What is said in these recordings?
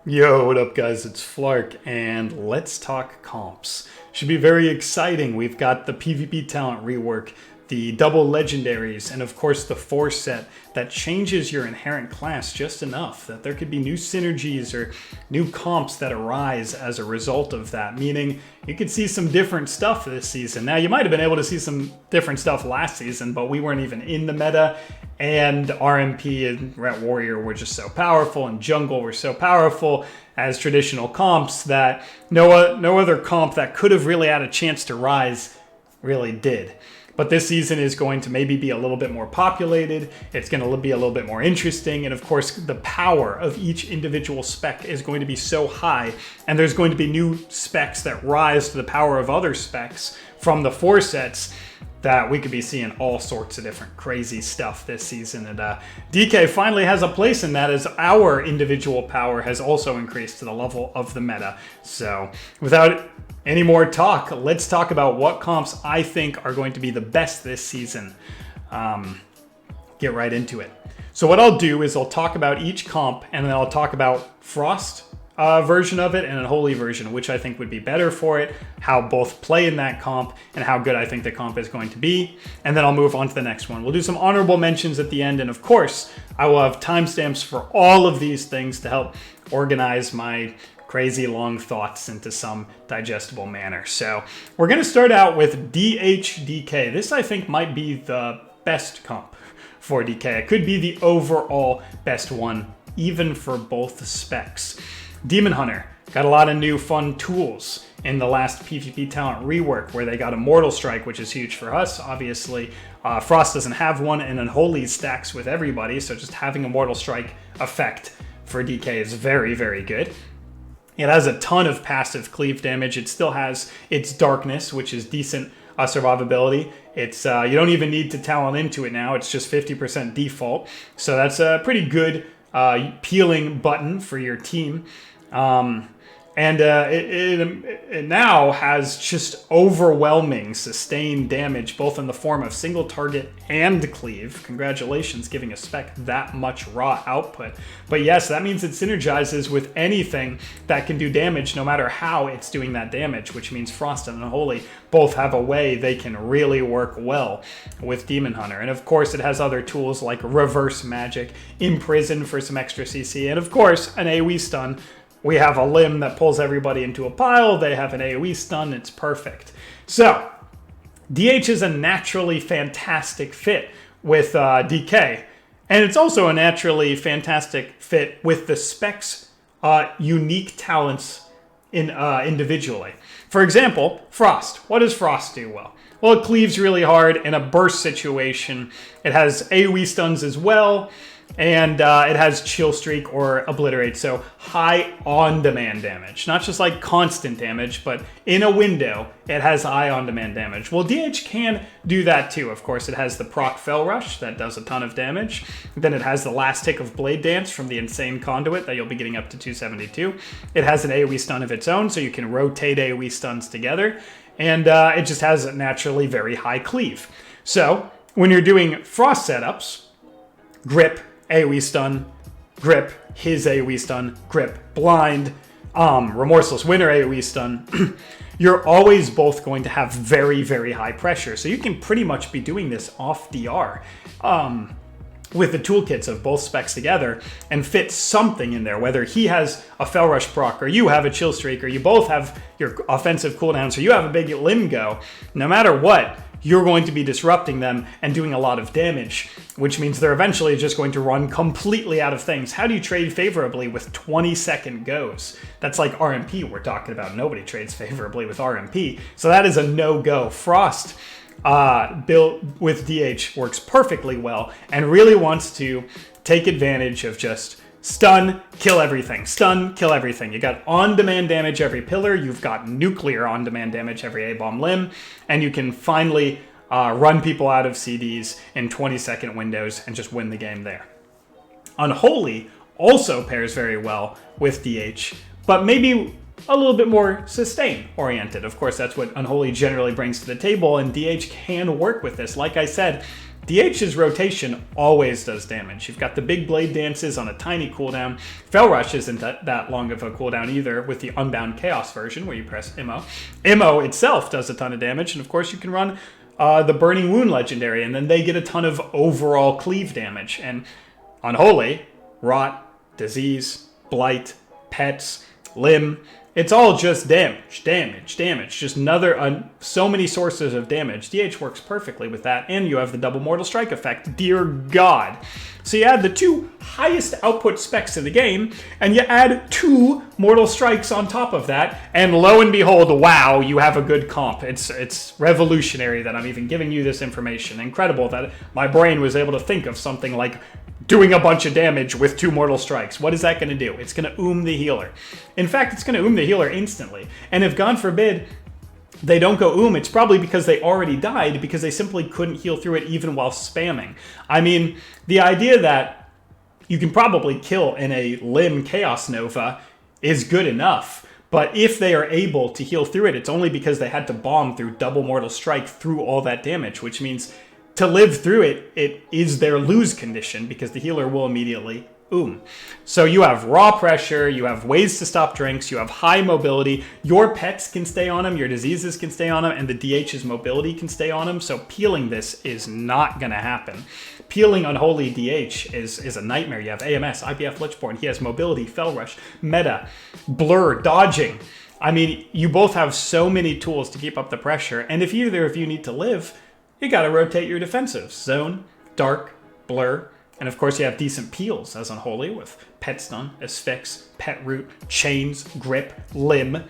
Yo, what up guys, it's Flark, and let's talk comps. Should be very exciting. We've got the PvP talent rework, the double legendaries, and of course the force set that changes your inherent class just enough that there could be new synergies or new comps that arise as a result of that, meaning you could see some different stuff this season. Now, you might have been able to see some different stuff last season, but we weren't even in the meta, and RMP and Ret Warrior were just so powerful, and Jungle were so powerful as traditional comps that no other comp that could have really had a chance to rise really did. But this season is going to maybe be a little bit more populated, it's going to be a little bit more interesting, and of course the power of each individual spec is going to be so high, and there's going to be new specs that rise to the power of other specs from the four sets that we could be seeing all sorts of different crazy stuff this season. And DK finally has a place in that as our individual power has also increased to the level of the meta. So without any more talk, let's talk about what comps I think are going to be the best this season. Get right into it. So what I'll do is I'll talk about each comp, and then I'll talk about Frost version of it and an Unholy version, which I think would be better for it, how both play in that comp, and how good I think the comp is going to be. And then I'll move on to the next one. We'll do some honorable mentions at the end, and of course, I will have timestamps for all of these things to help organize my crazy long thoughts into some digestible manner. So we're going to start out with DHDK. This I think might be the best comp for DK. It could be the overall best one, even for both specs. Demon Hunter got a lot of new fun tools in the last PvP talent rework, where they got Immortal Strike, which is huge for us, obviously. Frost doesn't have one, and Unholy stacks with everybody, so just having Immortal Strike effect for DK is very, very good. It has a ton of passive cleave damage. It still has its Darkness, which is decent survivability. It's you don't even need to talent into it now. It's just 50% default, so that's a pretty good peeling button for your team. It now has just overwhelming sustained damage, both in the form of single target and cleave. Congratulations, giving a spec that much raw output. But yes, that means it synergizes with anything that can do damage, no matter how it's doing that damage, which means Frost and Unholy both have a way they can really work well with Demon Hunter. And of course, it has other tools like Reverse Magic, Imprison for some extra CC, and of course, an AoE stun. We have a limb that pulls everybody into a pile. They have an AoE stun. It's perfect. So, DH is a naturally fantastic fit with DK. And it's also a naturally fantastic fit with the specs' unique talents individually. For example, Frost. What does Frost do well? Well, it cleaves really hard in a burst situation. It has AoE stuns as well. And it has Chill Streak or Obliterate, so high on-demand damage. Not just like constant damage, but in a window, it has high on-demand damage. Well, DH can do that too. Of course, it has the proc Fell Rush that does a ton of damage. Then it has the last tick of Blade Dance from the Insane Conduit that you'll be getting up to 272. It has an AoE stun of its own, so you can rotate AoE stuns together. And it just has a naturally very high cleave. So when you're doing Frost setups, Grip, AoE stun, Grip, his AoE stun, Grip, Blind, Remorseless Winter AoE stun, you're always both going to have very, very high pressure. So you can pretty much be doing this off DR with the toolkits of both specs together and fit something in there, whether he has a Fell Rush proc or you have a Chill Streak or you both have your offensive cooldowns or you have a big limb go. No matter what, you're going to be disrupting them and doing a lot of damage, which means they're eventually just going to run completely out of things. How do you trade favorably with 20-second goes? That's like RMP we're talking about. Nobody trades favorably with RMP, so that is a no-go. Frost built with DH works perfectly well and really wants to take advantage of just stun, kill everything. Stun, kill everything. You got on-demand damage every pillar. You've got nuclear on-demand damage every A-bomb limb. And you can finally run people out of CDs in 20-second windows and just win the game there. Unholy also pairs very well with DH, but maybe a little bit more sustain-oriented. Of course, that's what Unholy generally brings to the table, and DH can work with this. Like I said, DH's rotation always does damage. You've got the big blade dances on a tiny cooldown. Fel Rush isn't that long of a cooldown either with the Unbound Chaos version where you press Immo. Immo itself does a ton of damage, and of course you can run the Burning Wound legendary, and then they get a ton of overall cleave damage. And Unholy, Rot, Disease, Blight, Pets, Limb, it's all just damage. Just another, so many sources of damage. DH works perfectly with that, and you have the double Mortal Strike effect. Dear God. So you add the 2 highest output specs in the game, and you add 2 Mortal Strikes on top of that, and lo and behold, wow, you have a good comp. It's revolutionary that I'm even giving you this information. Incredible that my brain was able to think of something like doing a bunch of damage with 2 Mortal Strikes. What is that going to do? It's going to the healer. In fact, it's going to the healer instantly. And if, God forbid, they don't go it's probably because they already died, because they simply couldn't heal through it even while spamming. I mean, the idea that you can probably kill in a Limb Chaos Nova is good enough. But if they are able to heal through it, it's only because they had to bomb through double Mortal Strike through all that damage, which means to live through it, it is their lose condition because the healer will immediately So you have raw pressure, you have ways to stop drinks, you have high mobility, your pets can stay on them, your diseases can stay on them, and the DH's mobility can stay on them, so peeling this is not going to happen. Peeling Unholy DH is a nightmare. You have AMS, IPF Lichborn, he has mobility, Fel Rush, Meta, Blur, Dodging. I mean, you both have so many tools to keep up the pressure, and if either of you need to live, you got to rotate your defensives. Zone, Dark, Blur, and of course you have decent peels as Unholy with Pet Stun, Asphyx, Pet Root, Chains, Grip, Limb.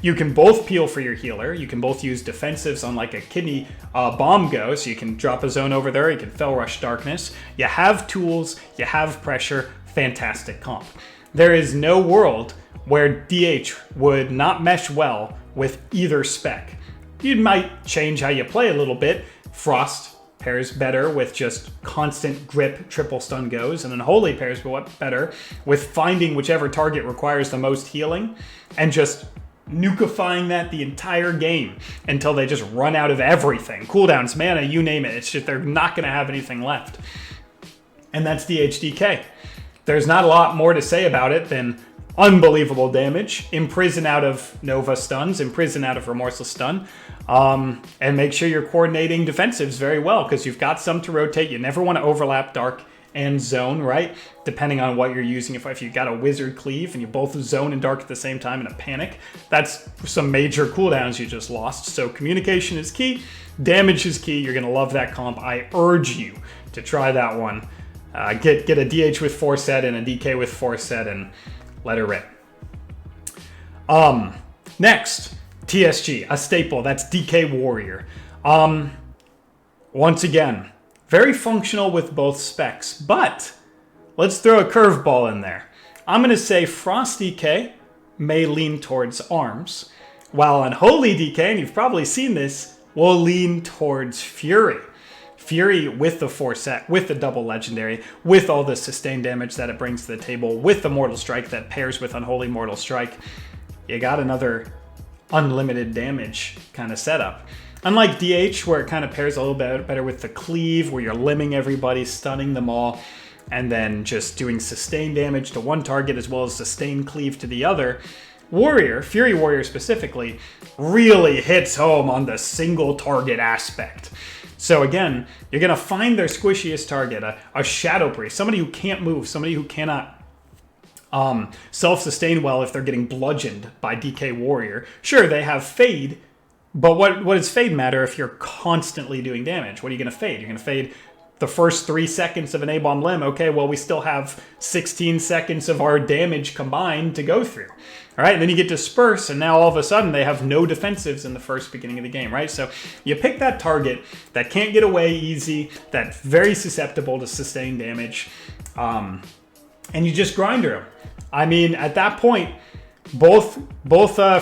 You can both peel for your healer. You can both use defensives on like a kidney bomb go, so you can drop a zone over there. You can Fel Rush Darkness. You have tools, you have pressure, fantastic comp. There is no world where DH would not mesh well with either spec. You might change how you play a little bit. Frost pairs better with just constant grip triple stun goes, and Unholy pairs better with finding whichever target requires the most healing and just nukifying that the entire game until they just run out of everything. Cooldowns, mana, you name it. It's just they're not going to have anything left. And that's DHDK. There's not a lot more to say about it than unbelievable damage, imprison out of Nova stuns, imprison out of Remorseless stun, and make sure you're coordinating defensives very well because you've got some to rotate. You never want to overlap Dark and Zone, right? Depending on what you're using. If you've got a Wizard Cleave and you both Zone and Dark at the same time in a panic, that's some major cooldowns you just lost. So communication is key, damage is key. You're going to love that comp. I urge you to try that one. Get a DH with 4 set and a DK with 4 set and let her rip. Next, TSG, a staple. That's DK Warrior. Once again, very functional with both specs, but let's throw a curveball in there. I'm going to say Frost DK may lean towards arms, while Unholy DK, and you've probably seen this, will lean towards Fury. Fury with the 4 set, with the double legendary, with all the sustained damage that it brings to the table, with the Mortal Strike that pairs with Unholy Mortal Strike, you got another unlimited damage kind of setup. Unlike DH, where it kind of pairs a little bit better with the cleave, where you're limbing everybody, stunning them all, and then just doing sustained damage to one target as well as sustained cleave to the other, Warrior, Fury Warrior specifically, really hits home on the single target aspect. So again, you're going to find their squishiest target, a Shadow Priest, somebody who can't move, somebody who cannot self-sustain well if they're getting bludgeoned by DK Warrior. Sure, they have Fade, but what does Fade matter if you're constantly doing damage? What are you going to Fade? You're going to Fade the first 3 seconds of an A-bomb limb. Okay, well, we still have 16 seconds of our damage combined to go through. All right, and then you get Disperse, and now all of a sudden they have no defensives in the first beginning of the game, right? So you pick that target that can't get away easy, that's very susceptible to sustained damage, and you just grind her. I mean, at that point, both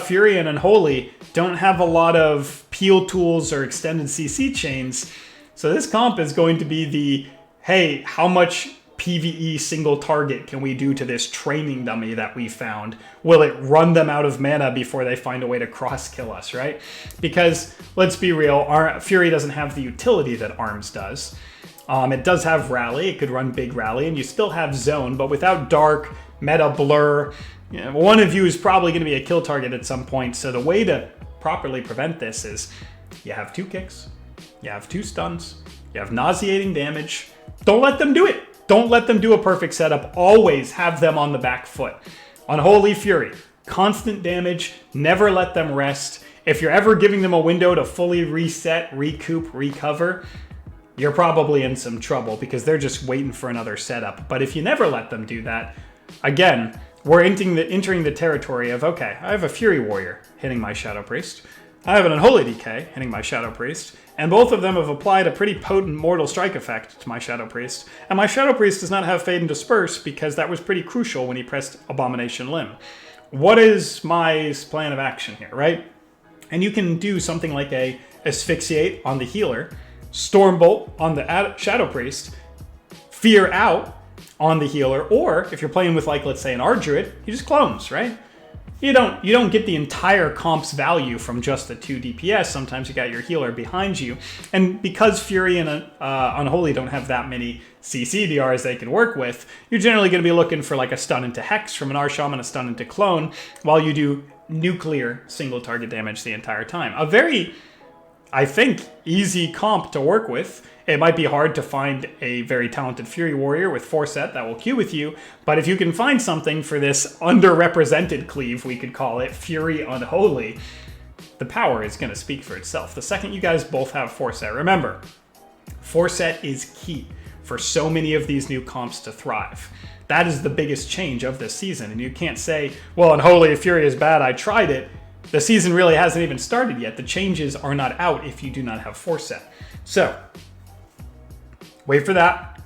Fury and Unholy don't have a lot of peel tools or extended CC chains, so this comp is going to be the, hey, how much PvE single target can we do to this training dummy that we found? Will it run them out of mana before they find a way to cross-kill us, right? Because, let's be real, Fury doesn't have the utility that Arms does. It does have Rally, it could run big Rally, and you still have Zone, but without Dark, Meta Blur, one of you is probably going to be a kill target at some point, so the way to properly prevent this is you have 2 kicks, you have 2 stuns, you have nauseating damage. Don't let them do it. Don't let them do a perfect setup. Always have them on the back foot. Unholy Fury, constant damage, never let them rest. If you're ever giving them a window to fully reset, recoup, recover, you're probably in some trouble because they're just waiting for another setup. But if you never let them do that, again, we're entering the territory of, okay, I have a Fury Warrior hitting my Shadow Priest. I have an Unholy Decay hitting my Shadow Priest, and both of them have applied a pretty potent Mortal Strike effect to my Shadow Priest, and my Shadow Priest does not have Fade and Disperse because that was pretty crucial when he pressed Abomination Limb. What is my plan of action here, right? And you can do something like a Asphyxiate on the healer, Stormbolt on the Shadow Priest, Fear Out on the healer, or if you're playing with, like, let's say an Rdruid, he just clones, right? You don't get the entire comp's value from just the 2 DPS. Sometimes you got your healer behind you. And because Fury and Unholy don't have that many CCDRs they can work with, you're generally going to be looking for like a stun into Hex from an Rsham and a stun into Clone while you do nuclear single target damage the entire time. A very, I think, easy comp to work with. It might be hard to find a very talented Fury Warrior with 4-set that will queue with you, but if you can find something for this underrepresented cleave, we could call it Fury Unholy, the power is going to speak for itself. The second you guys both have 4-set, remember, 4-set is key for so many of these new comps to thrive. That is the biggest change of this season, and you can't say, well, Unholy Fury is bad, I tried it. The season really hasn't even started yet. The changes are not out if you do not have 4-set. So, wait for that.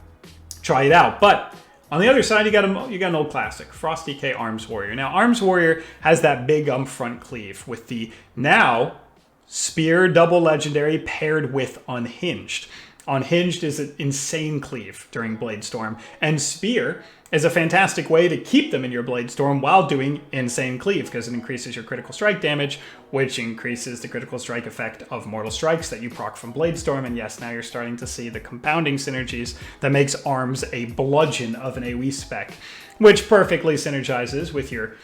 Try it out. But on the other side, you got an old classic, Frost DK Arms Warrior. Now, Arms Warrior has that big front cleave with the now Spear double legendary paired with Unhinged. Unhinged is an insane cleave during Bladestorm, and Spear is a fantastic way to keep them in your Bladestorm while doing insane cleave, because it increases your critical strike damage, which increases the critical strike effect of Mortal Strikes that you proc from Bladestorm, and yes, now you're starting to see the compounding synergies that makes Arms a bludgeon of an AoE spec, which perfectly synergizes with your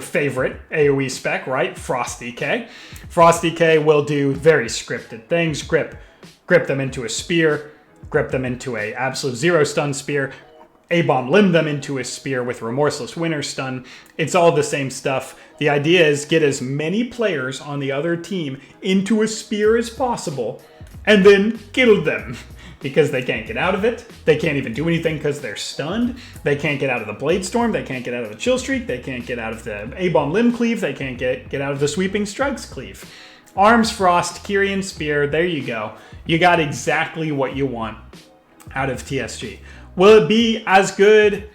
favorite AoE spec, right? Frost DK. Frost DK will do very scripted things, grip them into a spear, grip them into a absolute 0 stun spear, A-bomb limb them into a spear with Remorseless Winter Stun. It's all the same stuff. The idea is get as many players on the other team into a spear as possible, and then kill them. Because they can't get out of it. They can't even do anything because they're stunned. They can't get out of the Bladestorm. They can't get out of the Chill Streak. They can't get out of the A-bomb limb cleave. They can't get out of the Sweeping Strikes cleave. Arms, Frost, Kyrian Spear, there you go. You got exactly what you want out of TSG. Will it be as good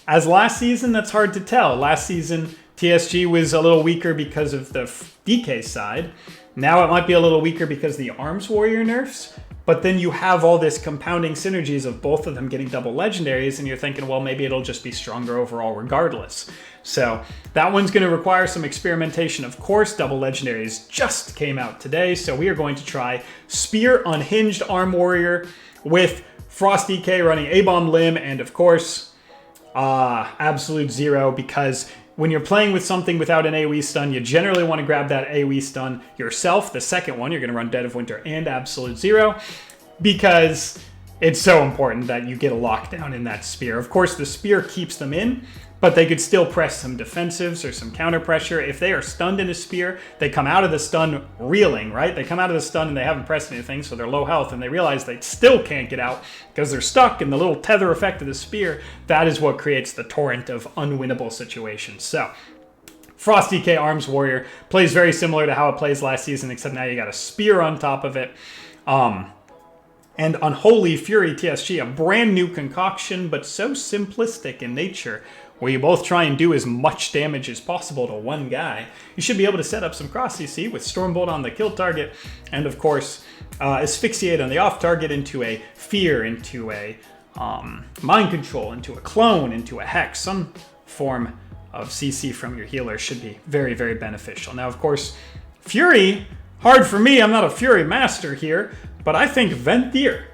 as last season? That's hard to tell. Last season, TSG was a little weaker because of the DK side. Now it might be a little weaker because of the Arms Warrior nerfs. But then you have all this compounding synergies of both of them getting double legendaries, and you're thinking, well, maybe it'll just be stronger overall regardless. So that one's going to require some experimentation, of course. Double legendaries just came out today, so we are going to try Spear Unhinged Arm Warrior with Frost DK running A-bomb limb, and of course, Absolute Zero, because when you're playing with something without an AoE stun, you generally want to grab that AoE stun yourself. The second one, you're going to run Dead of Winter and Absolute Zero, because it's so important that you get a lockdown in that spear. Of course, the spear keeps them in, but they could still press some defensives or some counter pressure. If they are stunned in a spear, they come out of the stun reeling, right? They come out of the stun and they haven't pressed anything, so they're low health, and they realize they still can't get out because they're stuck in the little tether effect of the spear. That is what creates the torrent of unwinnable situations. So, Frost DK Arms Warrior plays very similar to how it plays last season, except now you got a spear on top of it. And Unholy Fury TSG, a brand new concoction, but so simplistic in nature, where you both try and do as much damage as possible to one guy. You should be able to set up some cross CC with Stormbolt on the kill target, and of course, Asphyxiate on the off target into a Fear, into a mind control, into a clone, into a hex, some form of CC from your healer should be very, very beneficial. Now, of course, Fury, hard for me. I'm not a Fury master here, but I think Venthyr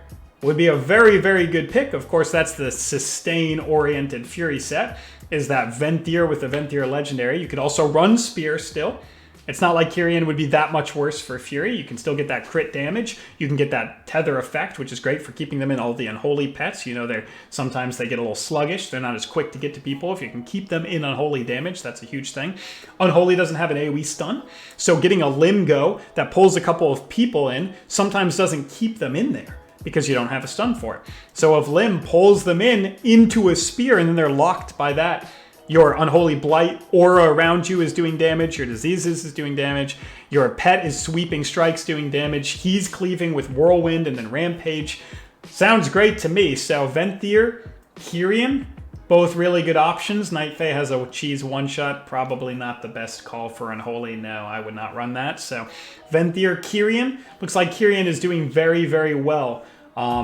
would be a very, very good pick. Of course, that's the sustain-oriented Fury set, is that Venthyr with the Venthyr Legendary. You could also run Spear still. It's not like Kyrian would be that much worse for Fury. You can still get that crit damage. You can get that tether effect, which is great for keeping them in all the Unholy pets. You know, sometimes they get a little sluggish. They're not as quick to get to people. If you can keep them in Unholy damage, that's a huge thing. Unholy doesn't have an AoE stun, so getting a limb go that pulls a couple of people in sometimes doesn't keep them in there because you don't have a stun for it. So if Limb pulls them into a spear and then they're locked by that, your Unholy Blight aura around you is doing damage, your diseases is doing damage, your pet is sweeping strikes doing damage, he's cleaving with Whirlwind and then Rampage. Sounds great to me. So Venthyr, Kyrian, both really good options. Night Fae has a cheese one-shot, probably not the best call for Unholy. No, I would not run that. So Venthyr, Kyrian. Looks like Kyrian is doing very, very well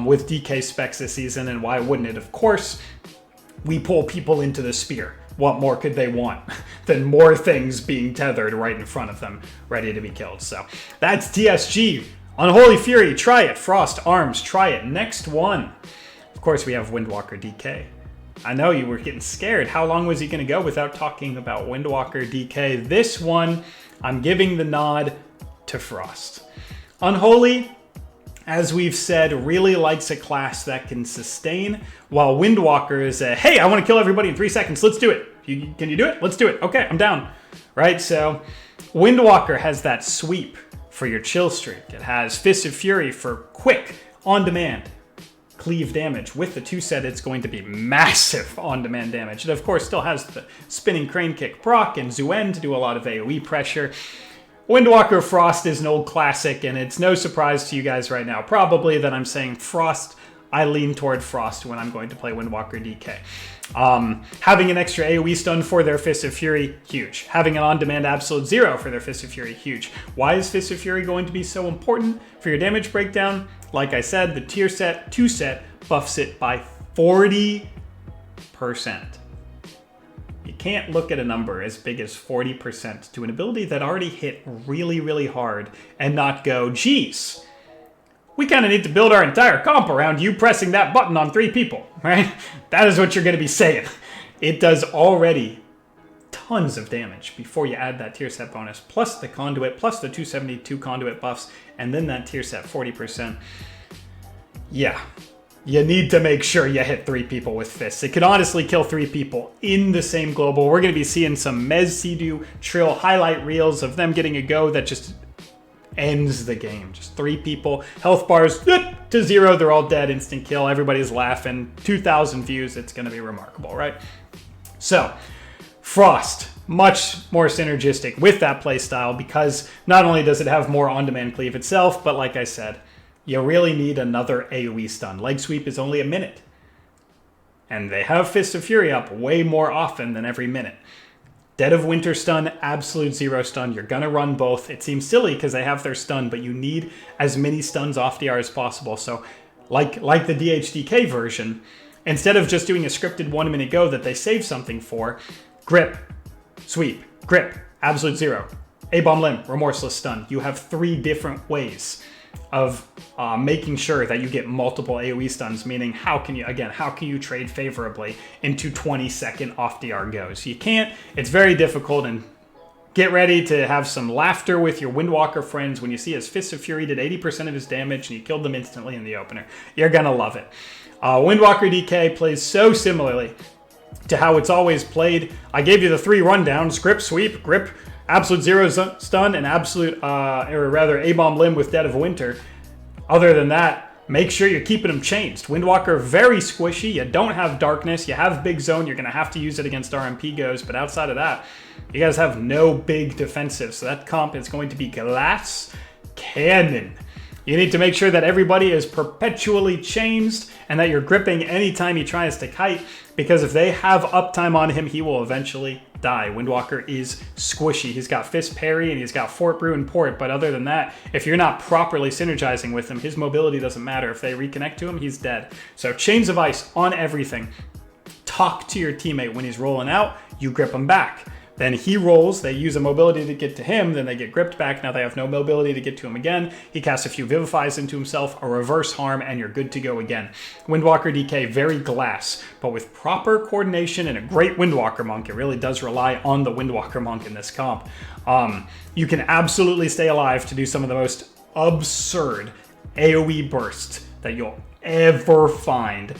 with DK specs this season, and why wouldn't it? Of course, we pull people into the spear. What more could they want than more things being tethered right in front of them, ready to be killed? So that's TSG. Unholy Fury, try it. Frost Arms, try it. Next one. Of course, we have Windwalker DK. I know you were getting scared. How long was he going to go without talking about Windwalker DK? This one, I'm giving the nod to Frost. Unholy, as we've said, really likes a class that can sustain, while Windwalker is a, hey, I want to kill everybody in 3 seconds. Let's do it. Can you do it? Let's do it. Okay, I'm down. Right? So Windwalker has that sweep for your chill streak. It has Fist of Fury for quick, on-demand cleave damage. With the 2 set, it's going to be massive on-demand damage. It, of course, still has the spinning crane kick proc and Zuen to do a lot of AoE pressure. Windwalker Frost is an old classic, and it's no surprise to you guys right now, probably, that I'm saying Frost. I lean toward Frost when I'm going to play Windwalker DK. Having an extra AoE stun for their Fist of Fury, huge. Having an on-demand absolute 0 for their Fist of Fury, huge. Why is Fist of Fury going to be so important for your damage breakdown? Like I said, the tier set 2 set buffs it by 40%. You can't look at a number as big as 40% to an ability that already hit really, really hard and not go, geez, we kind of need to build our entire comp around you pressing that button on 3 people, right? That is what you're going to be saying. It does already tons of damage before you add that tier set bonus, plus the conduit, plus the 272 conduit buffs, and then that tier set 40%. Yeah. You need to make sure you hit 3 people with fists. It could honestly kill 3 people in the same global. We're going to be seeing some Mez Sidu Trill highlight reels of them getting a go that just ends the game. Just 3 people, health bars to 0, they're all dead, instant kill, everybody's laughing, 2,000 views, it's going to be remarkable, right? So, Frost, much more synergistic with that playstyle because not only does it have more on-demand cleave itself, but like I said, you really need another AoE stun. Leg sweep is only a minute. And they have Fist of Fury up way more often than every minute. Dead of Winter stun, absolute 0 stun. You're going to run both. It seems silly because they have their stun, but you need as many stuns off DR as possible. So like the DHDK version, instead of just doing a scripted 1-minute go that they save something for, grip, sweep, grip, absolute 0, A-bomb limb, remorseless stun. You have 3 different ways of making sure that you get multiple AoE stuns, meaning how can you trade favorably into 20-second off DR goes? You can't. It's very difficult, and get ready to have some laughter with your Windwalker friends when you see his Fist of Fury did 80% of his damage and he killed them instantly in the opener. You're gonna love it. Windwalker DK plays so similarly to how it's always played. I gave you the 3 rundowns: grip, sweep, grip, absolute 0 stun, and absolute, or rather A-bomb limb with Dead of Winter. Other than that, make sure you're keeping them changed. Windwalker, very squishy. You don't have darkness. You have big zone. You're going to have to use it against RMP goes. But outside of that, you guys have no big defensive. So that comp is going to be Glass Cannon. You need to make sure that everybody is perpetually changed and that you're gripping anytime he tries to kite. because if they have uptime on him, he will eventually die. Windwalker is squishy. He's got Fist Parry and he's got Fort Brew and Port, but other than that, if you're not properly synergizing with him, his mobility doesn't matter. If they reconnect to him, he's dead. So Chains of Ice on everything. Talk to your teammate when he's rolling out, you grip him back. Then he rolls, they use a mobility to get to him, then they get gripped back, now they have no mobility to get to him again. He casts a few Vivifies into himself, a reverse harm, and you're good to go again. Windwalker DK, very glass, but with proper coordination and a great Windwalker monk, it really does rely on the Windwalker monk in this comp. You can absolutely stay alive to do some of the most absurd AoE bursts that you'll ever find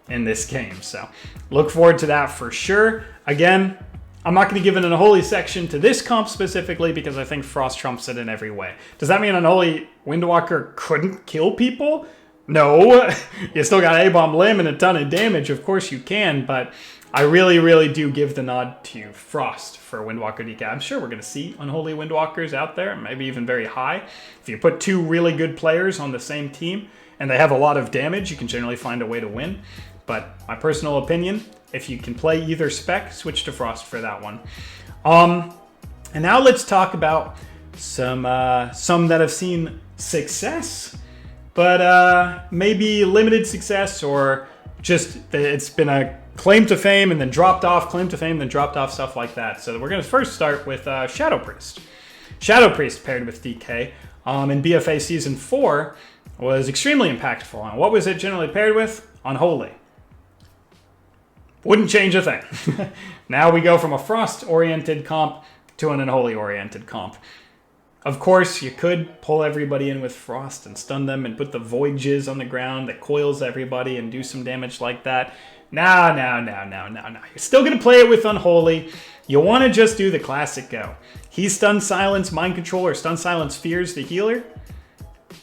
in this game. So look forward to that for sure. Again, I'm not going to give an Unholy section to this comp specifically because I think Frost trumps it in every way. Does that mean Unholy Windwalker couldn't kill people? No. You still got A-Bomb Limb and a ton of damage. Of course you can, but I really, really do give the nod to Frost for Windwalker DK. I'm sure we're going to see Unholy Windwalkers out there, maybe even very high. If you put two really good players on the same team and they have a lot of damage, you can generally find a way to win. But my personal opinion, if you can play either spec, switch to Frost for that one. And now let's talk about some that have seen success, but maybe limited success, or just it's been a claim to fame and then dropped off, claim to fame, then dropped off, stuff like that. So we're going to first start with Shadow Priest. Shadow Priest paired with DK in BFA Season 4 was extremely impactful. And what was it generally paired with? Unholy. Wouldn't change a thing. Now we go from a Frost-oriented comp to an Unholy-oriented comp. Of course, you could pull everybody in with Frost and stun them and put the Void Jizz on the ground that coils everybody and do some damage like that. No. You're still going to play it with Unholy. You want to just do the classic go. He stun silence Mind Control or stun silence Fears the healer,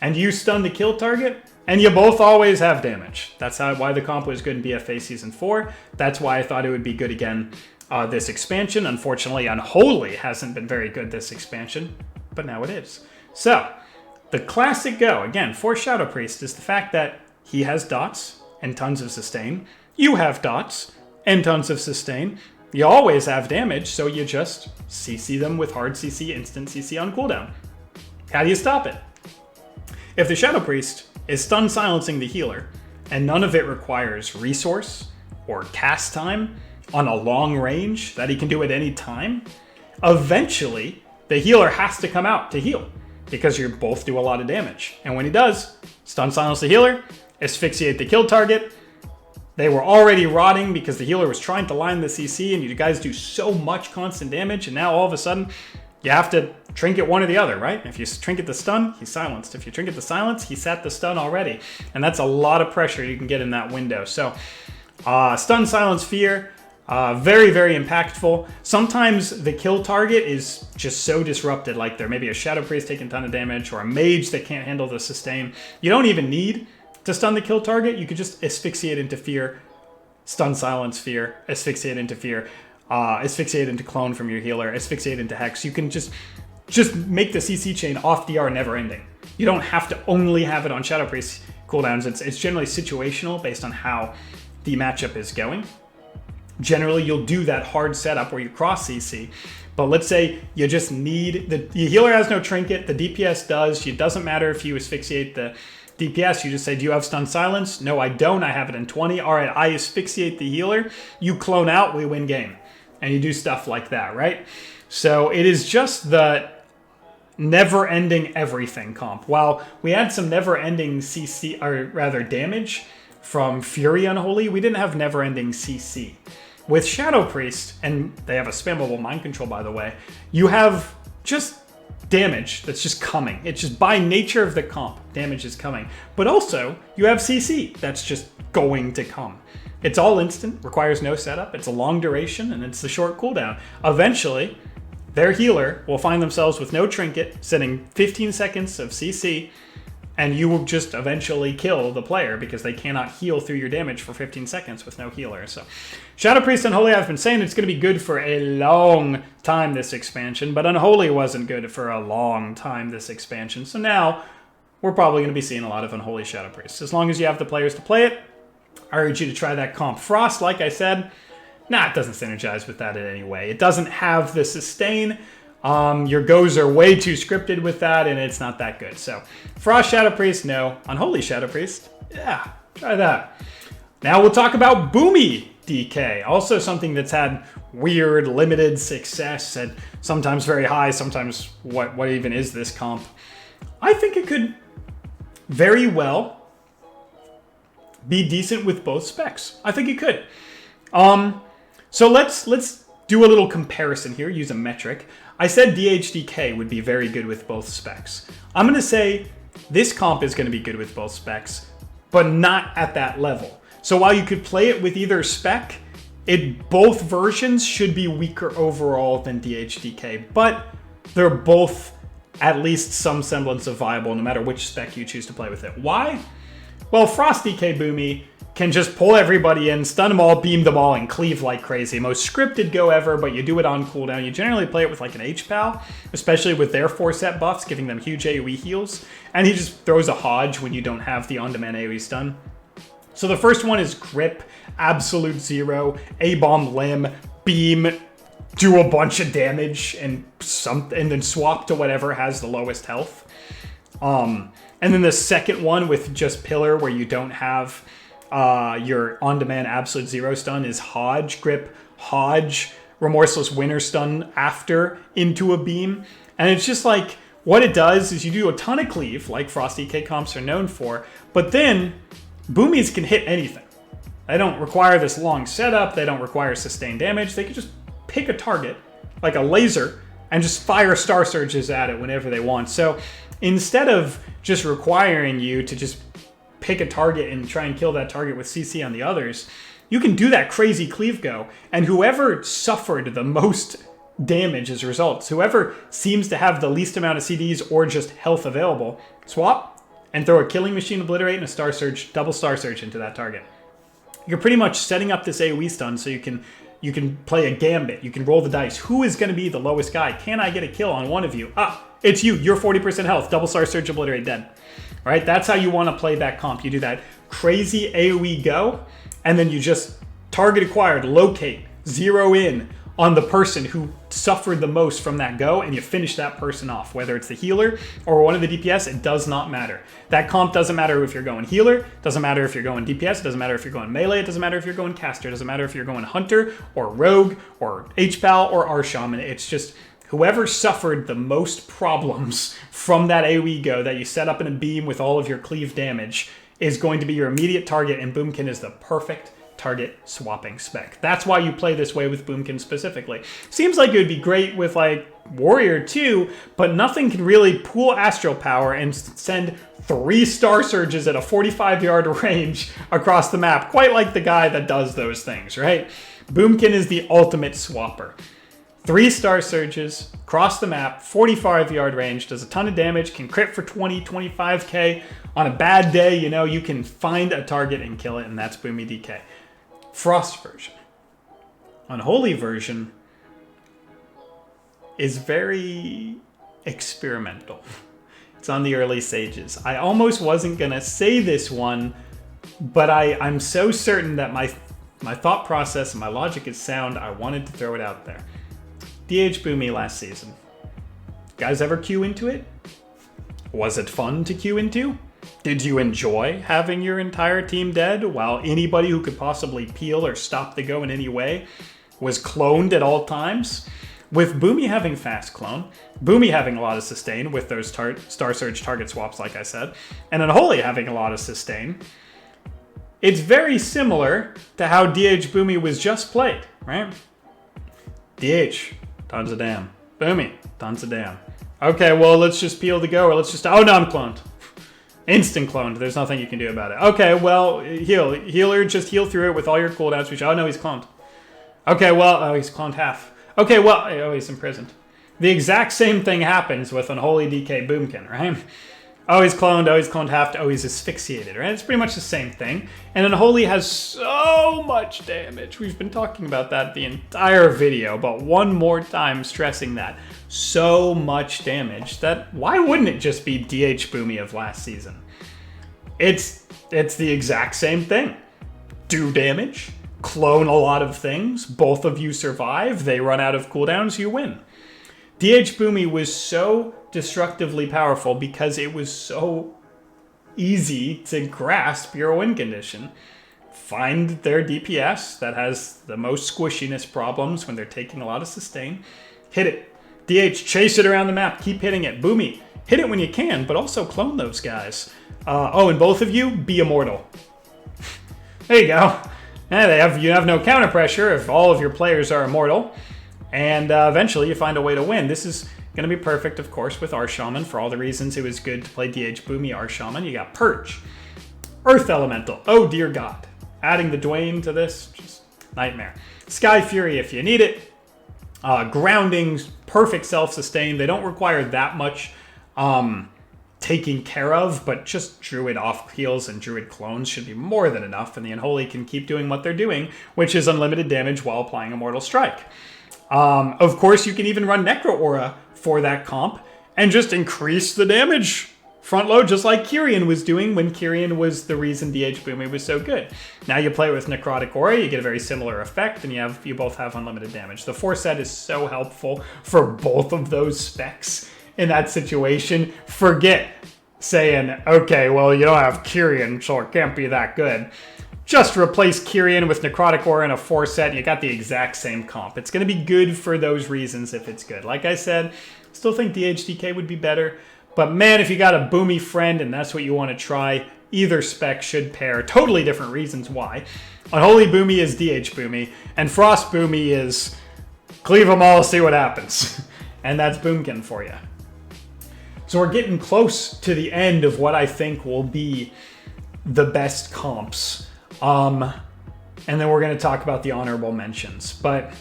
and you stun the kill target, and you both always have damage. That's why the comp was good in BFA Season 4. That's why I thought it would be good again this expansion. Unfortunately, Unholy hasn't been very good this expansion, but now it is. So, the classic go, again, for Shadow Priest is the fact that he has dots and tons of sustain. You have dots and tons of sustain. You always have damage, so you just CC them with hard CC, instant CC on cooldown. How do you stop it? If the Shadow Priest is stun silencing the healer, and none of it requires resource or cast time on a long range that he can do at any time, eventually the healer has to come out to heal because you both do a lot of damage. And when he does, stun silence the healer, asphyxiate the kill target. They were already rotting because the healer was trying to line the CC, and you guys do so much constant damage, and now all of a sudden you have to trinket one or the other, right? If you trinket the stun, he's silenced. If you trinket the silence, he sat the stun already. And that's a lot of pressure you can get in that window. So, stun, silence, fear, very, very impactful. Sometimes the kill target is just so disrupted, like there may be a Shadow Priest taking a ton of damage, or a mage that can't handle the sustain. You don't even need to stun the kill target. You could just asphyxiate into fear, stun, silence, fear, asphyxiate into fear. Asphyxiate into clone from your healer, asphyxiate into hex. You can just make the CC chain off DR never ending. You don't have to only have it on Shadow Priest cooldowns. It's generally situational based on how the matchup is going. Generally, you'll do that hard setup where you cross CC, but let's say you just need the healer has no trinket, the DPS does. It doesn't matter if you asphyxiate the DPS, you just say, do you have stun silence? No, I don't. I have it in 20. All right, I asphyxiate the healer. You clone out, we win game. And you do stuff like that, right? So it is just the never-ending everything comp. While we had some never-ending CC, or rather damage from Fury Unholy, we didn't have never-ending CC. With Shadow Priest, and they have a spammable Mind Control, by the way, you have just damage that's just coming. It's just by nature of the comp, damage is coming. But also, you have CC that's just going to come. It's all instant, requires no setup, it's a long duration, and it's the short cooldown. Eventually, their healer will find themselves with no trinket, sitting 15 seconds of CC, and you will just eventually kill the player because they cannot heal through your damage for 15 seconds with no healer. So, Shadow Priest Unholy, I've been saying it's going to be good for a long time this expansion, but Unholy wasn't good for a long time this expansion. So now, we're probably going to be seeing a lot of Unholy Shadow Priests. As long as you have the players to play it, I urge you to try that comp. Frost, like I said, it doesn't synergize with that in any way. It doesn't have the sustain. Your goes are way too scripted with that, and it's not that good. So, Frost Shadow Priest, no. Unholy Shadow Priest, yeah, try that. Now we'll talk about Boomy DK, also something that's had weird, limited success, and sometimes very high, sometimes what even is this comp? I think it could very well be decent with both specs. I think it could. So let's do a little comparison here, use a metric. I said DHDK would be very good with both specs. I'm going to say this comp is going to be good with both specs, but not at that level. So while you could play it with either spec, both versions should be weaker overall than DHDK, but they're both at least some semblance of viable no matter which spec you choose to play with it. Why? Well, Frost DK Boomy can just pull everybody in, stun them all, beam them all, and cleave like crazy. Most scripted go ever, but you do it on cooldown. You generally play it with like an HPAL, especially with their 4-set buffs, giving them huge AoE heals. And he just throws a Hodge when you don't have the on-demand AoE stun. So the first one is Grip, Absolute Zero, A-Bomb Limb, Beam, do a bunch of damage, and then swap to whatever has the lowest health. And then the second one with just Pillar, where you don't have your on-demand Absolute Zero stun, is Hodge, Grip, Hodge, Remorseless Winter Stun after into a beam. And it's just like, what it does is you do a ton of cleave, like Frost DK comps are known for, but then Boomies can hit anything. They don't require this long setup, they don't require sustained damage, they can just pick a target, like a laser, and just fire Star Surges at it whenever they want. So instead of just requiring you to just pick a target and try and kill that target with CC on the others, you can do that crazy cleave go, and whoever suffered the most damage as a result, whoever seems to have the least amount of CDs or just health available, swap and throw a Killing Machine Obliterate and a Star Surge, double Star Surge into that target. You're pretty much setting up this AoE stun so you can play a gambit. You can roll the dice. Who is going to be the lowest guy? Can I get a kill on one of you? It's you. You're 40% health. Double Star Surge, Obliterate, dead. All right, that's how you want to play that comp. You do that crazy AoE go, and then you just target acquired, locate, zero in on the person who suffered the most from that go, and you finish that person off. Whether it's the healer or one of the DPS, it does not matter. That comp doesn't matter if you're going healer, doesn't matter if you're going DPS, it doesn't matter if you're going melee, it doesn't matter if you're going caster, it doesn't matter if you're going hunter or rogue or HPAL or Rsham. It's just whoever suffered the most problems from that AoE go that you set up in a beam with all of your cleave damage is going to be your immediate target, and Boomkin is the perfect target swapping spec. That's why you play this way with Boomkin specifically. Seems like it would be great with like Warrior too, but nothing can really pool Astral Power and send 3 Star Surges at a 45-yard range across the map, quite like the guy that does those things, right? Boomkin is the ultimate swapper. 3 Star Surges, across the map, 45-yard range, does a ton of damage, can crit for 20, 25k. On a bad day, you know, you can find a target and kill it, and that's Boomy DK. Frost version. Unholy version is very experimental. It's on the early stages. I almost wasn't going to say this one, but I'm so certain that my thought process and my logic is sound, I wanted to throw it out there. DH Boomy last season. Guys ever queue into it? Was it fun to queue into? Did you enjoy having your entire team dead while anybody who could possibly peel or stop the go in any way was cloned at all times? With Boomy having fast clone, Boomy having a lot of sustain with those Star Surge target swaps like I said, and Unholy having a lot of sustain, it's very similar to how DH Boomy was just played, right? DH, tons of damn. Boomy, tons of damn. Okay, well, let's just peel the go, or let's just... Oh, no, I'm cloned. Instant cloned. There's nothing you can do about it. Okay, well, healer, just heal through it with all your cooldowns, which... Oh, no, he's cloned. Okay, well... Oh, he's cloned half. Okay, well... Oh, he's imprisoned. The exact same thing happens with Unholy DK Boomkin, right? Oh, he's cloned half. Oh, he's asphyxiated, right? It's pretty much the same thing. And Unholy has so much damage. We've been talking about that the entire video, but one more time stressing that. So much damage that why wouldn't it just be DH Boomy of last season? It's the exact same thing. do damage, clone a lot of things, both of you survive, they run out of cooldowns, you win. DH Boomy was so destructively powerful because it was so easy to grasp your win condition. Find their DPS that has the most squishiness problems when they're taking a lot of sustain. Hit it. DH, chase it around the map. Keep hitting it. Boomy, hit it when you can, but also clone those guys. And both of you, be immortal. There you go. You have no counter pressure if all of your players are immortal. And eventually you find a way to win. This is going to be perfect, of course, with Arshaman. For all the reasons it was good to play DH Boomy Arshaman. You got Purge. Earth Elemental. Oh, dear God. Adding the Dwayne to this, just nightmare. Sky Fury if you need it. Grounding, perfect self-sustain. They don't require that much taking care of, but just Druid off heals and Druid clones should be more than enough, and the Unholy can keep doing what they're doing, which is unlimited damage while applying Immortal Strike. Of course, you can even run Necro Aura for that comp and just increase the damage front load, just like Kyrian was doing when Kyrian was the reason DH Boomy was so good. Now you play with Necrotic Aura, you get a very similar effect, and you both have unlimited damage. The 4-set is so helpful for both of those specs in that situation. Forget saying, okay, well, you don't have Kyrian, so it can't be that good. Just replace Kyrian with Necrotic Aura in a 4-set, you got the exact same comp. It's going to be good for those reasons if it's good. Like I said, still think DHDK would be better. But man, if you got a Boomy friend and that's what you want to try, either spec should pair. Totally different reasons why. Unholy Boomy is DH Boomy, and Frost Boomy is cleave them all, see what happens. And that's Boomkin for you. So we're getting close to the end of what I think will be the best comps. And then we're going to talk about the honorable mentions. But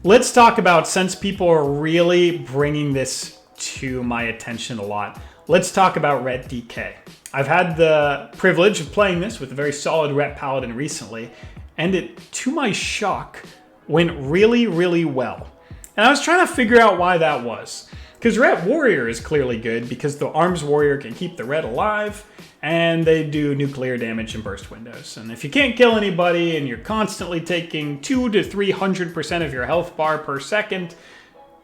let's talk about, since people are really bringing this to my attention a lot, let's talk about Ret DK. I've had the privilege of playing this with a very solid Ret Paladin recently, and it, to my shock, went really, really well. And I was trying to figure out why that was. Because Ret Warrior is clearly good because the Arms Warrior can keep the Ret alive, and they do nuclear damage and burst windows. And if you can't kill anybody and you're constantly taking 200 to 300% of your health bar per second,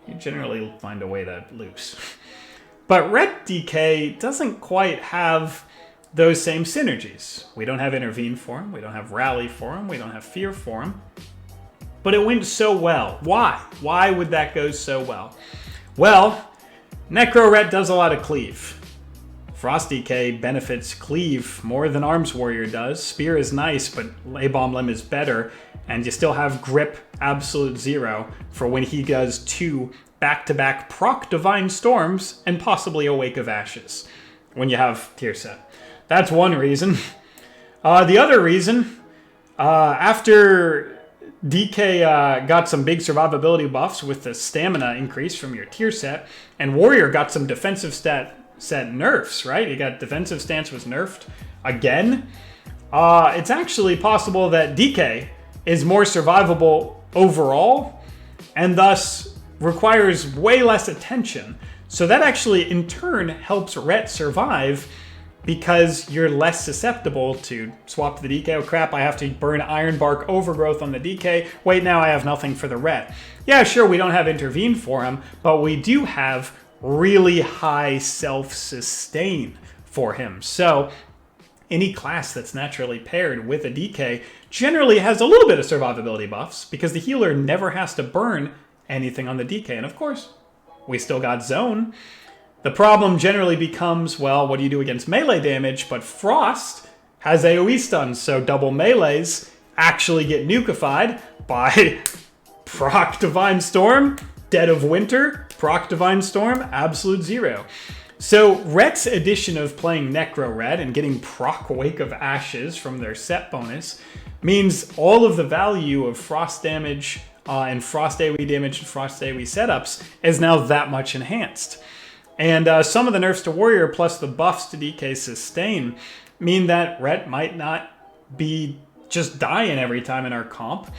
you generally find a way to lose. But Ret DK doesn't quite have those same synergies. We don't have Intervene for him, we don't have Rally for him, we don't have Fear for him. But it went so well. Why? Why would that go so well? Well, Necro Ret does a lot of cleave. Frost DK benefits cleave more than Arms Warrior does. Spear is nice, but A-Bomb Limb is better. And you still have Grip Absolute Zero for when he does 2 back-to-back proc Divine Storms and possibly a Wake of Ashes when you have tier set. That's one reason. The other reason, after DK got some big survivability buffs with the stamina increase from your tier set, and Warrior got some defensive set nerfs, right? You got defensive stance was nerfed again. It's actually possible that DK is more survivable overall and thus requires way less attention. So that actually in turn helps Ret survive because you're less susceptible to swap to the DK. Oh crap, I have to burn Iron Bark Overgrowth on the DK. Wait, now I have nothing for the Ret. Yeah, sure, we don't have Intervene for him, but we do have really high self-sustain for him. So any class that's naturally paired with a DK generally has a little bit of survivability buffs because the healer never has to burn anything on the DK. And of course, we still got Zone. The problem generally becomes, well, what do you do against melee damage? But Frost has AoE stuns, so double melees actually get nukified by proc Divine Storm, Dead of Winter, proc Divine Storm, Absolute Zero. So Ret's addition of playing Necro Ret and getting proc Wake of Ashes from their set bonus means all of the value of Frost damage and Frost AoE damage and Frost AoE setups is now that much enhanced. And some of the nerfs to Warrior plus the buffs to DK sustain mean that Ret might not be just dying every time in our comp,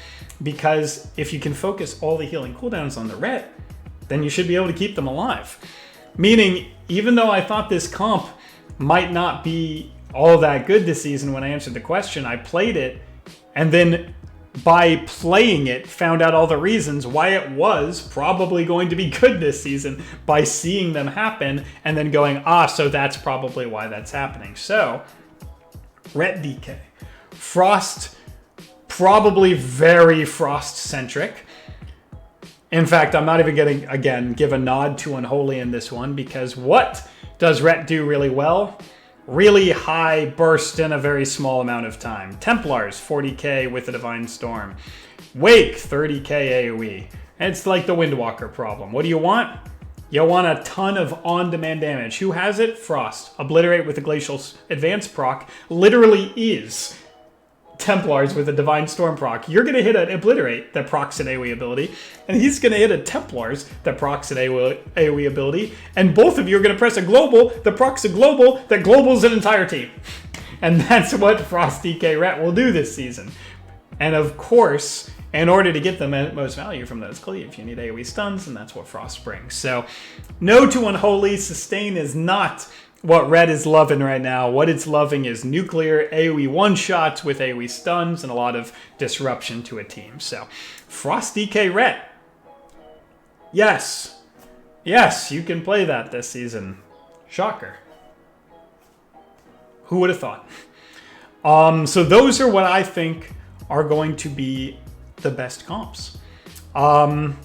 because if you can focus all the healing cooldowns on the Ret, then you should be able to keep them alive. Meaning, even though I thought this comp might not be all that good this season when I answered the question, I played it And then by playing it, found out all the reasons why it was probably going to be good this season by seeing them happen and then going, so that's probably why that's happening. So, Ret DK. Frost, probably very Frost-centric. In fact, I'm not even going to, again, give a nod to Unholy in this one, because what does Ret do really well? Really high burst in a very small amount of time. Templars, 40k with the Divine Storm. Wake, 30k AoE. It's like the Windwalker problem. What do you want? You want a ton of on-demand damage. Who has it? Frost. Obliterate with the Glacial Advance proc literally is Templars with a Divine Storm proc. You're going to hit an Obliterate that procs an AoE ability, and he's going to hit a Templars that procs an AoE ability, and both of you are going to press a Global that procs a Global that globals an entire team. And that's what Frost DK Ret will do this season. And of course, in order to get the most value from those cleave, you need AoE stuns, and that's what Frost brings. So, no to Unholy. Sustain is not what Ret is loving right now. What it's loving is nuclear AoE one-shots with AoE stuns and a lot of disruption to a team. So, Frost DK Ret. Yes. Yes, you can play that this season. Shocker. Who would have thought? So those are what I think are going to be the best comps. And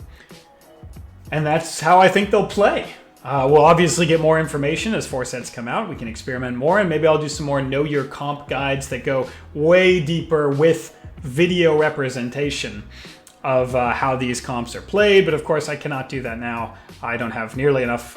that's how I think they'll play. We'll obviously get more information as 4 sets come out. We can experiment more, and maybe I'll do some more Know Your Comp guides that go way deeper with video representation of how these comps are played. But of course, I cannot do that now. I don't have nearly enough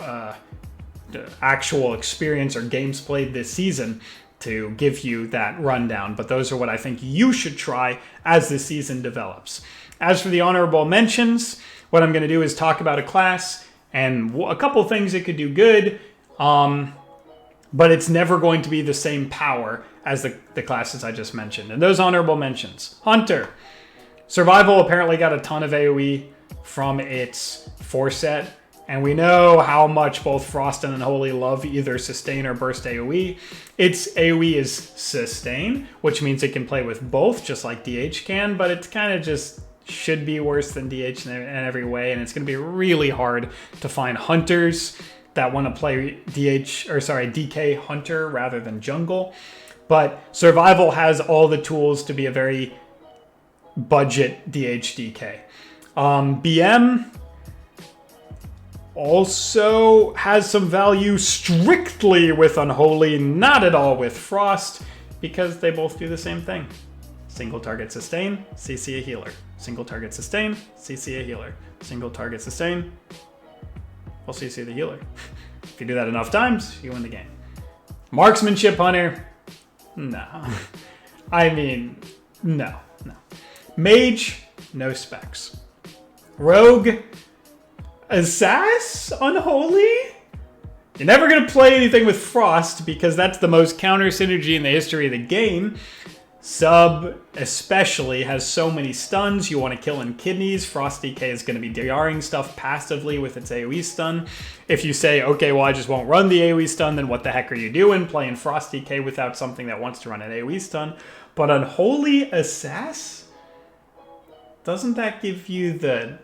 actual experience or games played this season to give you that rundown. But those are what I think you should try as the season develops. As for the honorable mentions, what I'm going to do is talk about a class and a couple things it could do good, but it's never going to be the same power as the classes I just mentioned. And those honorable mentions. Hunter. Survival apparently got a ton of AoE from its 4 set, and we know how much both Frost and Unholy love either Sustain or Burst AoE. Its AoE is Sustain, which means it can play with both, just like DH can, but it's kind of just should be worse than DH in every way, and it's going to be really hard to find hunters that want to play DK Hunter rather than jungle. But Survival has all the tools to be a very budget DK. BM also has some value strictly with Unholy, not at all with Frost, because they both do the same thing. Single target sustain, CC a healer. Single target sustain, CC a healer. Single target sustain, we'll CC the healer. If you do that enough times, you win the game. Marksmanship Hunter, no. I mean, no. Mage, no specs. Rogue, Assass, Unholy? You're never going to play anything with Frost because that's the most counter synergy in the history of the game. Sub, especially, has so many stuns. You want to kill in kidneys. Frost DK is going to be DRing stuff passively with its AoE stun. If you say, okay, well, I just won't run the AoE stun, then what the heck are you doing playing Frost DK without something that wants to run an AoE stun? But Unholy Assass, doesn't that give you the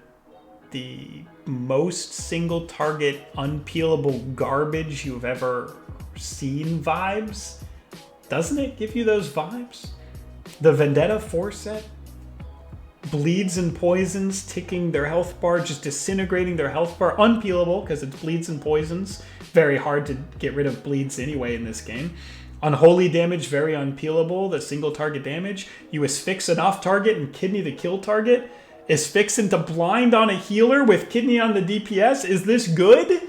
most single target unpeelable garbage you've ever seen vibes? Doesn't it give you those vibes? The Vendetta 4 set, bleeds and poisons, ticking their health bar, just disintegrating their health bar, unpeelable because it's bleeds and poisons. Very hard to get rid of bleeds anyway in this game. Unholy damage, very unpeelable, the single target damage. You asphyx an off target and kidney the kill target. Asphyx into blind on a healer with kidney on the DPS. Is this good?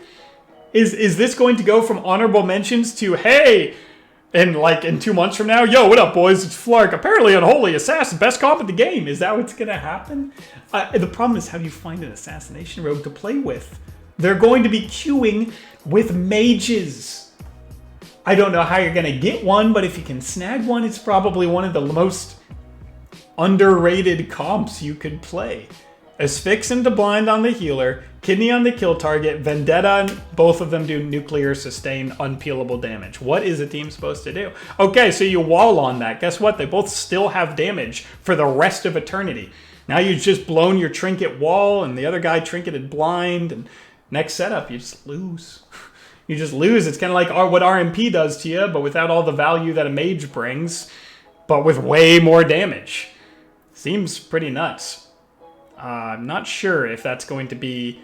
Is this going to go from honorable mentions to, hey, and like in 2 months from now, yo, what up, boys? It's Flark. Apparently, Unholy Assassin, best comp in the game. Is that what's going to happen? The problem is, how do you find an assassination rogue to play with? They're going to be queuing with mages. I don't know how you're going to get one, but if you can snag one, it's probably one of the most underrated comps you could play. Asphyx into blind on the healer, kidney on the kill target, vendetta, both of them do nuclear sustain unpeelable damage. What is a team supposed to do? Okay, so you wall on that. Guess what? They both still have damage for the rest of eternity. Now you've just blown your trinket wall, and the other guy trinketed blind, and next setup, you just lose. You just lose. It's kind of like what RMP does to you, but without all the value that a mage brings, but with way more damage. Seems pretty nuts. I'm not sure if that's going to be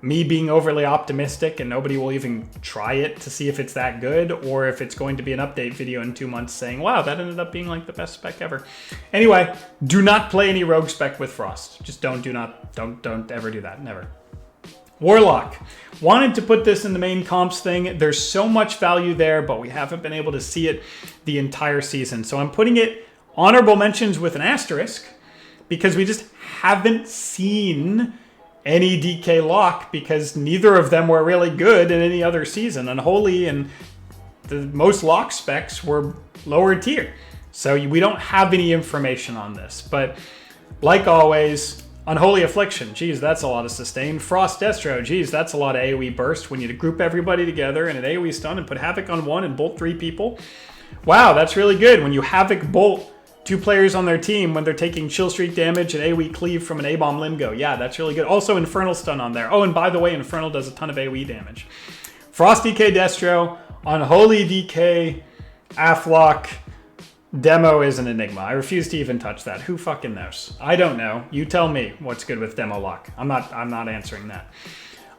me being overly optimistic and nobody will even try it to see if it's that good, or if it's going to be an update video in 2 months saying, wow, that ended up being like the best spec ever. Anyway, do not play any rogue spec with Frost. Just don't ever do that. Never. Warlock. Wanted to put this in the main comps thing. There's so much value there, but we haven't been able to see it the entire season. So I'm putting it honorable mentions with an asterisk, because we just haven't seen any DK lock, because neither of them were really good in any other season. Unholy and the most lock specs were lower tier. So we don't have any information on this. But like always, Unholy Affliction, geez, that's a lot of sustain. Frost Destro, geez, that's a lot of AoE burst when you group everybody together in an AoE stun and put Havoc on one and bolt 3 people. Wow, that's really good. When you Havoc bolt 2 players on their team when they're taking chill streak damage and AoE cleave from an A-bomb Limgo. Yeah, that's really good. Also Infernal stun on there. Oh, and by the way, Infernal does a ton of AoE damage. Frost DK Destro, Unholy DK, Aflock, Demo is an enigma. I refuse to even touch that. Who fucking knows? I don't know. You tell me what's good with Demo lock. I'm not answering that.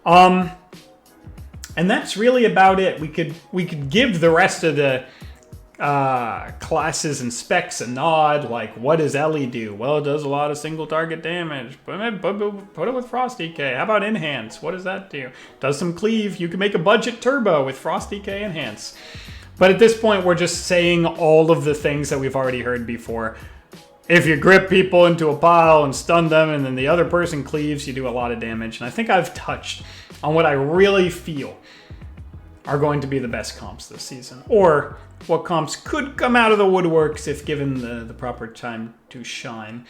And that's really about it. We could give the rest of the classes and specs a nod, like what does Ellie do? Well, it does a lot of single target damage. Put it with Frost DK. How about Enhance? What does that do? Does some cleave. You can make a budget turbo with Frost DK Enhance. But at this point, we're just saying all of the things that we've already heard before. If you grip people into a pile and stun them, and then the other person cleaves, you do a lot of damage. And I think I've touched on what I really feel are going to be the best comps this season, or what comps could come out of the woodworks if given the proper time to shine.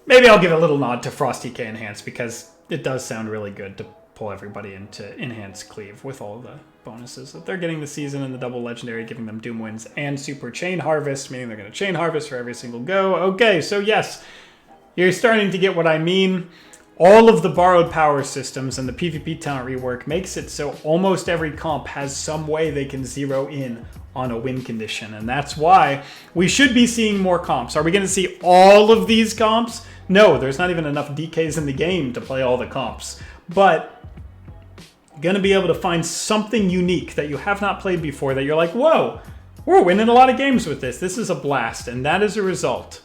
Maybe I'll give a little nod to Frost DK Enhance, because it does sound really good to pull everybody into Enhance Cleave with all the bonuses that they're getting this season, and the double legendary giving them Doom Winds and Super Chain Harvest, meaning they're going to Chain Harvest for every single go. Okay, so yes, you're starting to get what I mean. All of the borrowed power systems and the PvP talent rework makes it so almost every comp has some way they can zero in on a win condition. And that's why we should be seeing more comps. Are we going to see all of these comps? No, there's not even enough DKs in the game to play all the comps. But you're going to be able to find something unique that you have not played before that you're like, whoa, we're winning a lot of games with this. This is a blast. And that is a result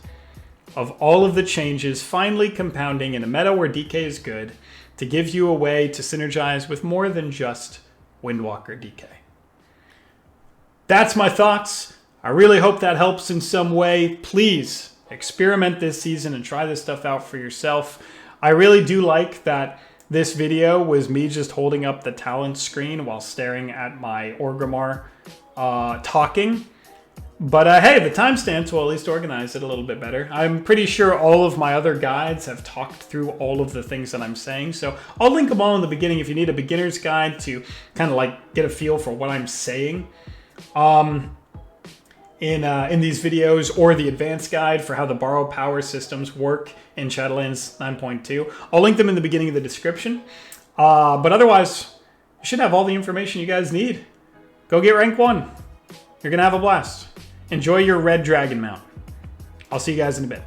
of all of the changes finally compounding in a meta where DK is good to give you a way to synergize with more than just Windwalker DK. That's my thoughts. I really hope that helps in some way. Please experiment this season and try this stuff out for yourself. I really do like that this video was me just holding up the talent screen while staring at my Orgrimmar talking. But hey, the timestamps will at least organize it a little bit better. I'm pretty sure all of my other guides have talked through all of the things that I'm saying. So I'll link them all in the beginning if you need a beginner's guide to kind of like get a feel for what I'm saying in these videos, or the advanced guide for how the borrow power systems work in Shadowlands 9.2. I'll link them in the beginning of the description. But otherwise, you should have all the information you guys need. Go get rank 1. You're going to have a blast. Enjoy your red dragon mount. I'll see you guys in a bit.